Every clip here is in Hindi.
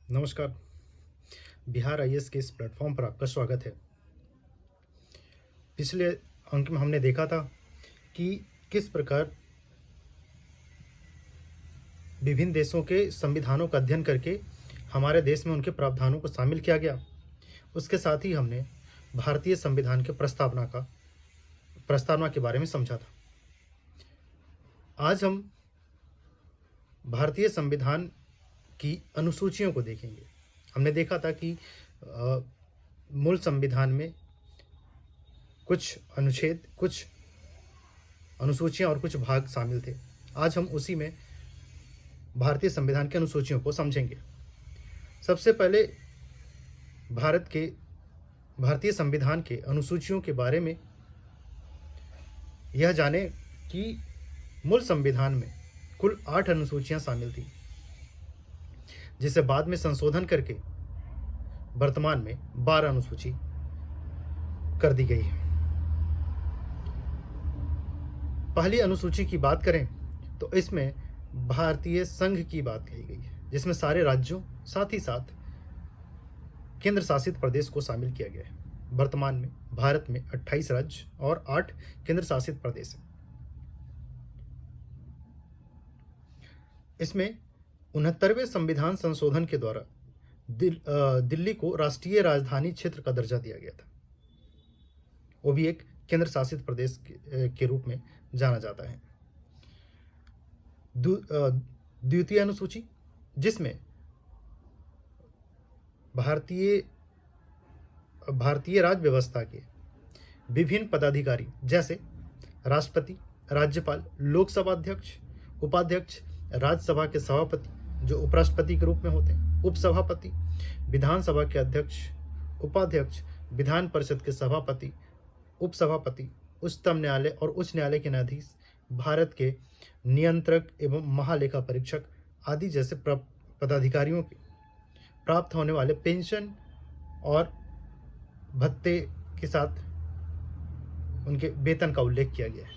नमस्कार। बिहार आईएएस के इस प्लेटफॉर्म पर आपका स्वागत है। पिछले अंक में हमने देखा था कि किस प्रकार विभिन्न देशों के संविधानों का अध्ययन करके हमारे देश में उनके प्रावधानों को शामिल किया गया। उसके साथ ही हमने भारतीय संविधान के प्रस्तावना के बारे में समझा था। आज हम भारतीय संविधान की अनुसूचियों को देखेंगे। हमने देखा था कि मूल संविधान में कुछ अनुच्छेद, कुछ अनुसूचियां और कुछ भाग शामिल थे। आज हम उसी में भारतीय संविधान की अनुसूचियों को समझेंगे। सबसे पहले भारतीय संविधान के अनुसूचियों के बारे में यह जाने कि मूल संविधान में कुल 8 अनुसूचियां शामिल थी, जिसे बाद में संशोधन करके वर्तमान में 12 अनुसूची कर दी गई है। पहली अनुसूची की बात करें तो इसमें भारतीय संघ की बात कही गई है, जिसमें सारे राज्यों साथ ही साथ केंद्र शासित प्रदेश को शामिल किया गया है। वर्तमान में भारत में 28 राज्य और 8 केंद्र शासित प्रदेश हैं। इसमें 69वें संविधान संशोधन के द्वारा दिल्ली को राष्ट्रीय राजधानी क्षेत्र का दर्जा दिया गया था। वो भी एक केंद्र शासित प्रदेश के रूप में जाना जाता है। द्वितीय अनुसूची, जिसमें भारतीय राज्य व्यवस्था के विभिन्न पदाधिकारी जैसे राष्ट्रपति, राज्यपाल, लोकसभा अध्यक्ष, उपाध्यक्ष, राज्यसभा के सभापति जो उपराष्ट्रपति के रूप में होते हैं, उपसभापति, विधानसभा के अध्यक्ष, उपाध्यक्ष, विधान परिषद के सभापति, उपसभापति, उच्चतम न्यायालय और उच्च न्यायालय के न्यायाधीश, भारत के नियंत्रक एवं महालेखा परीक्षक आदि जैसे पदाधिकारियों के प्राप्त होने वाले पेंशन और भत्ते के साथ उनके वेतन का उल्लेख किया गया है।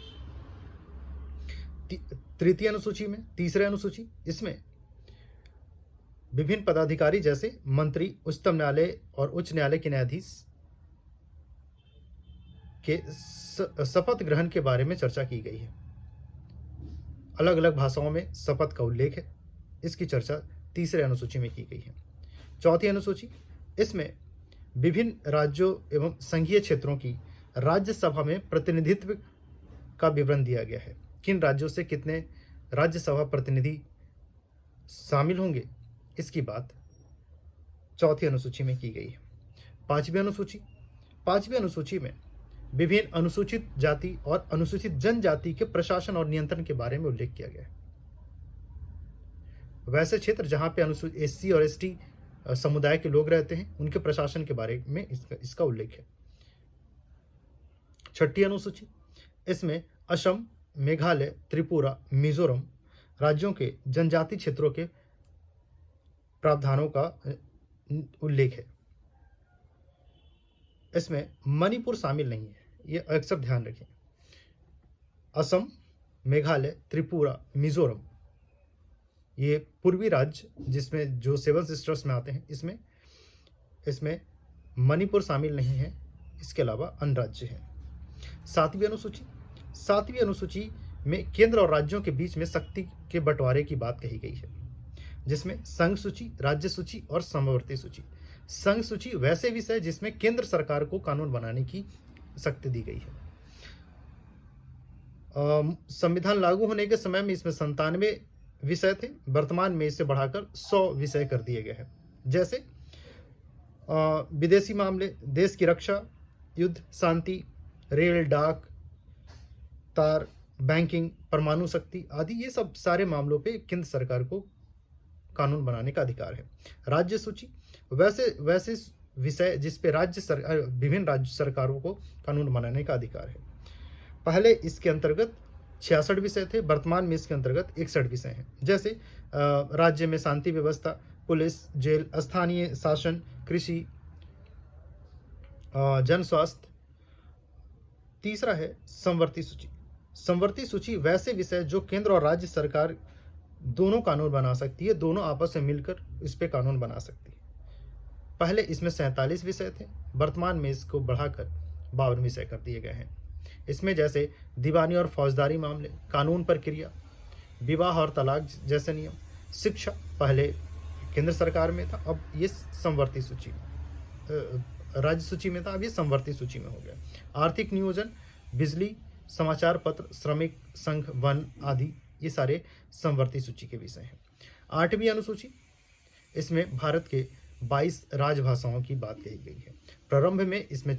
तृतीय अनुसूची में तीसरे अनुसूची, इसमें विभिन्न पदाधिकारी जैसे मंत्री, उच्चतम न्यायालय और उच्च न्यायालय के न्यायाधीश के शपथ ग्रहण के बारे में चर्चा की गई है। अलग अलग भाषाओं में शपथ का उल्लेख है। इसकी चर्चा तीसरे अनुसूची में की गई है। चौथी अनुसूची, इसमें विभिन्न राज्यों एवं संघीय क्षेत्रों की राज्यसभा में प्रतिनिधित्व का विवरण दिया गया है। किन राज्यों से कितने राज्यसभा प्रतिनिधि शामिल होंगे, इसकी बात चौथी अनुसूची में की गई है। पांचवी अनुसूची में विभिन्न अनुसूचित जाति और अनुसूचित जनजाति के प्रशासन और नियंत्रण के बारे में उल्लेख किया गया है। वैसे क्षेत्र जहां पे अनुसूचित एससी और एसटी समुदाय के लोग रहते हैं, उनके प्रशासन के बारे में इसका उल्लेख है। छठी अनुसूची, इसमें असम, मेघालय, त्रिपुरा, मिजोरम राज्यों के जनजाति क्षेत्रों के प्रावधानों का उल्लेख है। इसमें मणिपुर शामिल नहीं है, ये अक्सर ध्यान रखें। असम, मेघालय, त्रिपुरा, मिजोरम ये पूर्वी राज्य जिसमें जो 7 सिस्टर्स में आते हैं, इसमें मणिपुर शामिल नहीं है। इसके अलावा अन्य राज्य हैं। सातवीं अनुसूची में केंद्र और राज्यों के बीच में शक्ति के बंटवारे की बात कही गई है, जिसमें संघ सूची, राज्य सूची और समवर्ती सूची। संघ सूची वैसे विषय जिसमें केंद्र सरकार को कानून बनाने की शक्ति दी गई है। संविधान लागू होने के समय में इसमें 97 विषय थे। वर्तमान में इसे बढ़ाकर 100 विषय कर दिए गए हैं। जैसे विदेशी मामले, देश की रक्षा, युद्ध, शांति, रेल, डाक, तार, बैंकिंग, परमाणु शक्ति आदि, ये सब सारे मामलों पे केंद्र सरकार को कानून बनाने का अधिकार है। राज्य सूची वैसे विषय जिस पे विभिन्न राज्य सरकारों को कानून बनाने का अधिकार है। पहले इसके अंतर्गत 66 विषय थे, वर्तमान में इसके अंतर्गत 61 विषय हैं। जैसे राज्य में शांति व्यवस्था, पुलिस, जेल, स्थानीय शासन, कृषि, जन स्वास्थ्य। तीसरा है संवर्ती सूची। संवर्ती सूची वैसे विषय जो केंद्र और राज्य सरकार दोनों कानून बना सकती है, दोनों आपस में मिलकर इस पे कानून बना सकती है। पहले इसमें 47 विषय थे, वर्तमान में इसको बढ़ाकर 52 विषय कर दिए गए हैं। इसमें जैसे दीवानी और फौजदारी मामले, कानून प्रक्रिया, विवाह और तलाक जैसे नियम, शिक्षा पहले केंद्र सरकार में था, अब ये समवर्ती सूची राज्य सूची में था, अब ये समवर्ती सूची में हो गया। आर्थिक नियोजन, बिजली, समाचार पत्र, श्रमिक संघ, वन आदि ये सारे समवर्ती सूची के विषय हैं। 8वीं अनुसूची, इसमें भारत के 22 राजभाषाओं की बात कही गई है। प्रारंभ में इसमें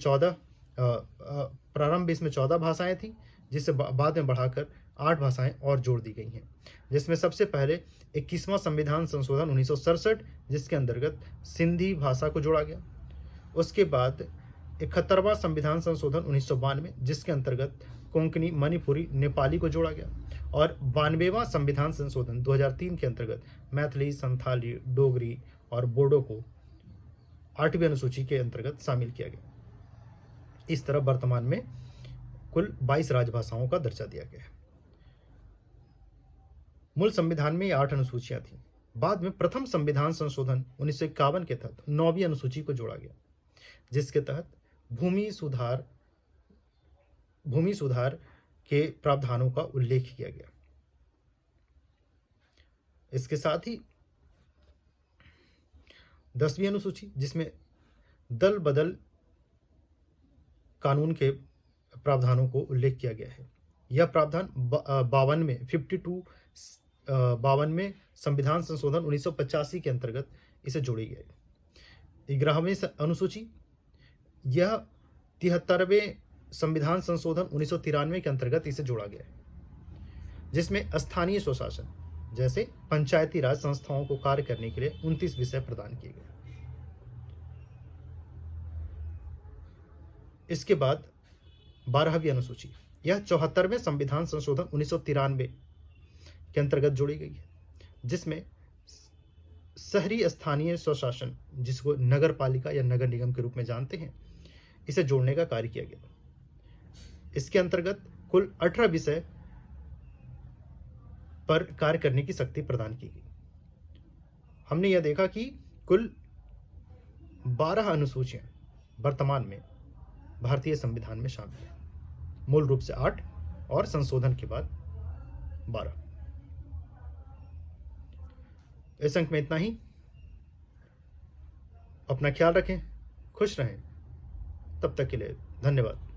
14 भाषाएं थी, जिसे बाद में बढ़ाकर 8 भाषाएं और जोड़ दी गई हैं, जिसमें सबसे पहले 21वां संविधान संशोधन 1967, जिसके अंतर्गत सिंधी भाषा को जोड़ा गया। उसके बाद 71वां संविधान संशोधन 1992, जिसके अंतर्गत कोंकणी, मणिपुरी, नेपाली को जोड़ा गया। और 92वां संविधान संशोधन 2003 के अंतर्गत मैथिली, संथाली, डोगरी और बोडो को 8वीं अनुसूची के अंतर्गत शामिल किया गया। इस तरह वर्तमान में कुल 22 राजभाषाओं का दर्जा दिया गया है। मूल संविधान में 8 अनुसूचियां थीं। बाद में प्रथम संविधान संशोधन 1951 के तहत 9वीं अनुसूची को जोड़ा गया, जिसके तहत भूमि सुधार के प्रावधानों का उल्लेख किया गया। इसके साथ ही 10वीं अनुसूची, जिसमें दल बदल कानून के प्रावधानों को उल्लेख किया गया है। यह प्रावधान 52 में संविधान संशोधन 1985 के अंतर्गत इसे जोड़ी गई। 11वीं अनुसूची, यह 73वें संविधान संशोधन 1993 के अंतर्गत इसे जोड़ा गया है, जिसमें स्थानीय स्वशासन जैसे पंचायती राज संस्थाओं को कार्य करने के लिए 29 विषय प्रदान किए गए। इसके बाद 12वीं अनुसूची, यह 74वें संविधान संशोधन 1993 के अंतर्गत जोड़ी गई है, जिसमें शहरी स्थानीय स्वशासन, जिसको नगर पालिका या नगर निगम के रूप में जानते हैं, इसे जोड़ने का कार्य किया गया। इसके अंतर्गत कुल 18 विषय पर कार्य करने की शक्ति प्रदान की गई। हमने यह देखा कि कुल 12 अनुसूचियां वर्तमान में भारतीय संविधान में शामिल है, मूल रूप से 8 और संशोधन के बाद 12। इस अंक में इतना ही। अपना ख्याल रखें, खुश रहें। तब तक के लिए धन्यवाद।